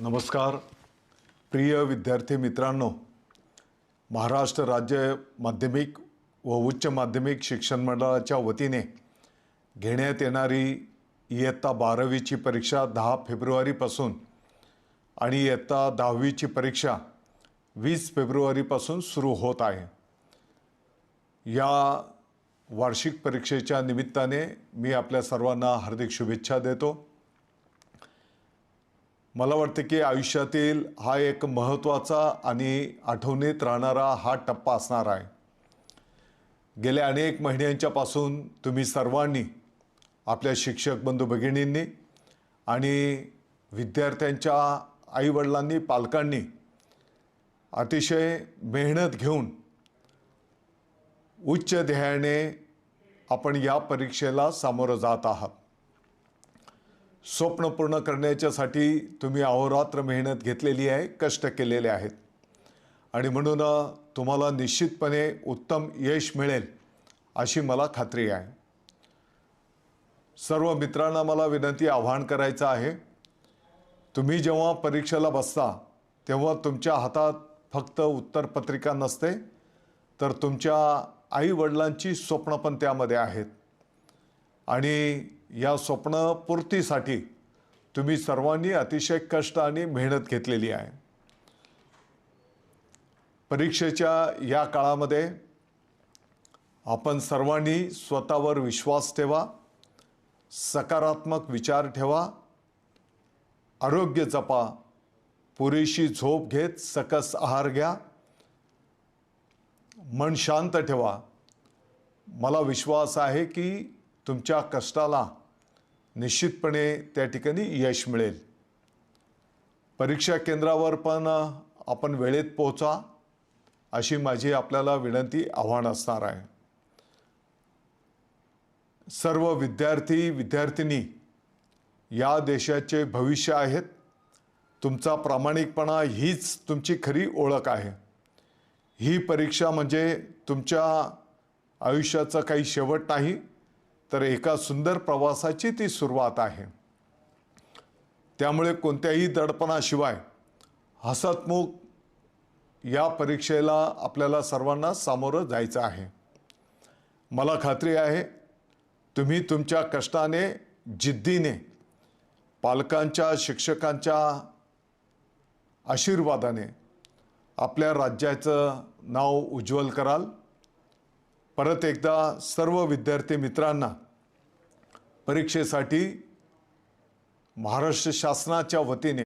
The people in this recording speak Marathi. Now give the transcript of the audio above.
नमस्कार प्रिय विद्यार्थी मित्रांनो, महाराष्ट्र राज्य माध्यमिक व उच्च माध्यमिक शिक्षण मंडळाच्या वतीने घेण्यात येणारी इयत्ता 12वीची परीक्षा 10 फेब्रुवारीपासून आणि इयत्ता 10वीची परीक्षा 20 फेब्रुवारीपासून सुरू होत आहे। या वार्षिक परीक्षेच्या निमित्ताने मी आपल्या सर्वांना हार्दिक शुभेच्छा देतो। मला वाटते की आयुष्यातील हा एक महत्त्वाचा आणि आठवणीत राहणारा हा टप्पा असणार आहे। गेल्या अनेक महिन्यांच्यापासून तुम्ही सर्वांनी आपल्या शिक्षक बंधू भगिनींनी आणि विद्यार्थ्यांच्या आईवडिलांनी पालकांनी अतिशय मेहनत घेऊन उच्च ध्येयाने आपण या परीक्षेला सामोरं जात आहात। स्वप्न पूर्ण करण्यासाठी तुम्ही अहोरात्र मेहनत घेतलेली आहे, कष्ट केलेले आहेत आणि म्हणून तुम्हाला निश्चितपणे उत्तम यश मिळेल अशी मला खात्री आहे। सर्व मित्रांना मला विनंती आवाहन करायचं आहे, तुम्ही जेव्हा परीक्षेला बसता तेव्हा तुमच्या हातात फक्त उत्तरपत्रिका नसते, तर तुमच्या आई वडिलांची स्वप्न पण त्यामध्ये आहेत आणि या स्वप्नपूर्तीसाठी तुम्ही सर्वांनी अतिशय कष्ट आणि मेहनत घेतलेली आहे। परीक्षेच्या या काळामध्ये आपण सर्वांनी स्वतःवर विश्वास ठेवा, सकारात्मक विचार ठेवा, आरोग्य जपा, पुरेशी झोप घेत सकस आहार घ्या, मन शांत ठेवा। मला विश्वास आहे की तुमच्या कष्टाला निश्चितपणे त्या ठिकाणी यश मिळेल। परीक्षा केंद्रावर पण आपण वेळेत पोहोचा अशी माझी आपल्याला विनंती आव्हान असणार आहे। सर्व विद्यार्थी विद्यार्थिनी या देशाचे भविष्य आहेत। तुमचा प्रामाणिकपणा हीच तुमची खरी ओळख आहे। ही परीक्षा म्हणजे तुमच्या आयुष्याचा काही शेवट नाही, तर एका सुंदर प्रवासाची ती सुरुवात आहे। त्यामुळे कोणत्याही दडपणाशिवाय हसतमुख या परीक्षेला आपल्याला सर्वांना सामोरं जायचं आहे। मला खात्री आहे तुम्ही तुमच्या कष्टाने, जिद्दीने, पालकांच्या, शिक्षकांच्या आशीर्वादाने आपल्या राज्याचं नाव उज्ज्वल कराल। परत एकदा सर्व विद्यार्थी मित्रांना परीक्षेसाठी महाराष्ट्र शासनाच्या वतीने